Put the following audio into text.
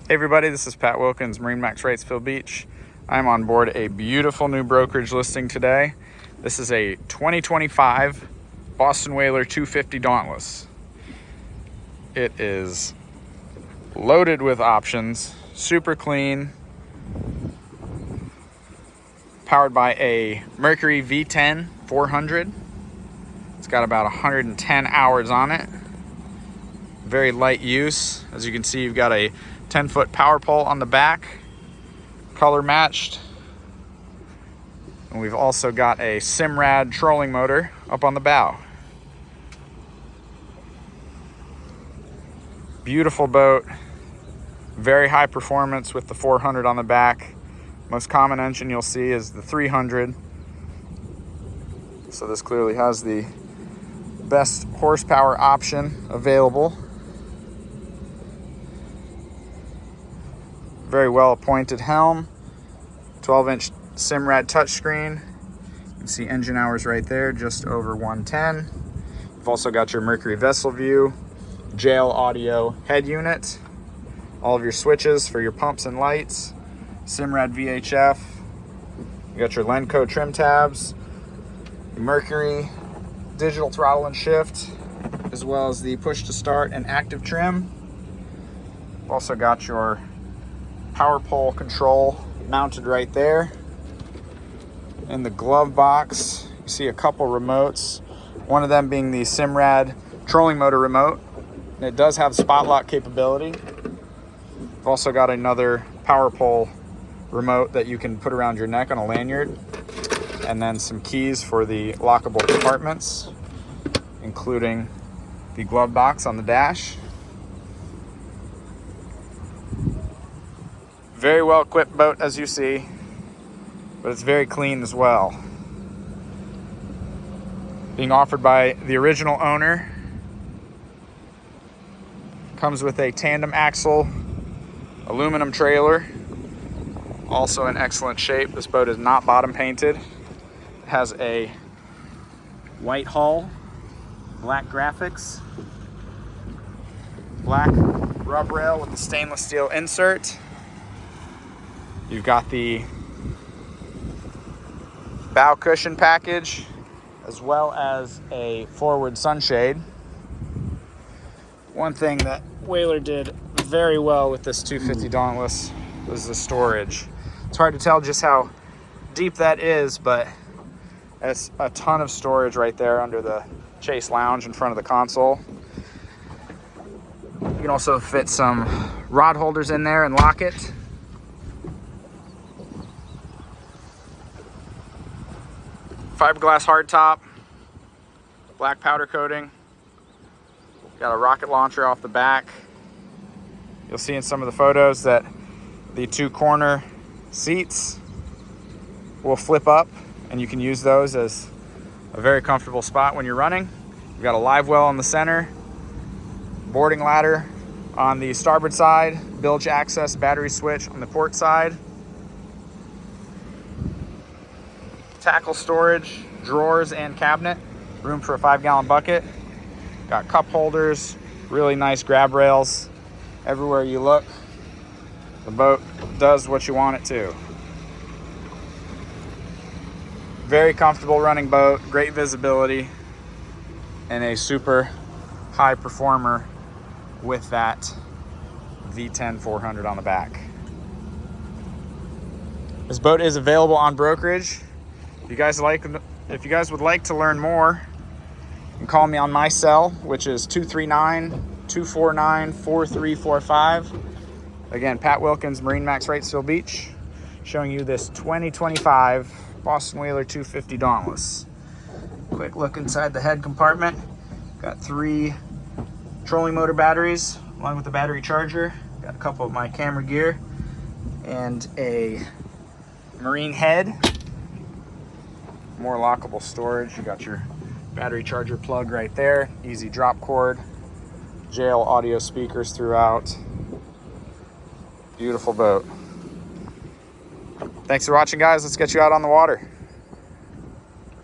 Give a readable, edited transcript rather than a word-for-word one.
Hey everybody, this is Pat Wilkins, MarineMax Wrightsville Beach. I'm on board a beautiful new brokerage listing today. This is a 2025 Boston Whaler 250 Dauntless. It is loaded with options, super clean, powered by a Mercury V10 400. It's got about 110 hours on it. Very light use. As you can see, you've got a 10-foot power pole on the back, color matched. And we've also got a Simrad trolling motor up on the bow. Beautiful boat, very high performance with the 400 on the back. Most common engine you'll see is the 300. So this clearly has the best horsepower option available. Very well appointed helm, 12-inch Simrad touchscreen. You can see engine hours right there, just over 110. You've also got your Mercury vessel view, jail audio head unit, all of your switches for your pumps and lights, Simrad VHF. You got your Lenco trim tabs, the Mercury digital throttle and shift, as well as the push to start and active trim. You've also got your power pole control mounted right there. In the glove box, you see a couple remotes, one of them being the Simrad trolling motor remote. And it does have spot lock capability. We've also got another power pole remote that you can put around your neck on a lanyard, and then some keys for the lockable compartments, including the glove box on the dash. Very well equipped boat, as you see, but it's very clean as well. Being offered by the original owner. Comes with a tandem axle aluminum trailer, also in excellent shape. This boat is not bottom painted. It has a white hull, black graphics, black rub rail with the stainless steel insert. You've got the bow cushion package, as well as a forward sunshade. One thing that Whaler did very well with this 250 Dauntless was the storage. It's hard to tell just how deep that is, but it's a ton of storage right there under the chase lounge in front of the console. You can also fit some rod holders in there and lock it. Fiberglass hardtop, black powder coating. Got a rocket launcher off the back. You'll see in some of the photos that the two corner seats will flip up, and you can use those as a very comfortable spot when you're running. We've got a live well in the center, boarding ladder on the starboard side, bilge access battery switch on the port side. Tackle storage, drawers and cabinet, room for a 5-gallon bucket. Got cup holders, really nice grab rails everywhere you look. The boat does what you want it to. Very comfortable running boat, great visibility, and a super high performer with that V10 400 on the back. This boat is available on brokerage. If you guys would like to learn more, you can call me on my cell, which is 239-249-4345. Again, Pat Wilkins, MarineMax Wrightsville Beach, showing you this 2025 Boston Whaler 250 Dauntless. Quick look inside the head compartment. Got 3 trolling motor batteries, along with the battery charger. Got a couple of my camera gear and a marine head. More lockable storage. You got your battery charger plug right there, easy drop cord, jail audio speakers throughout. Beautiful boat. Thanks for watching, guys. Let's get you out on the water.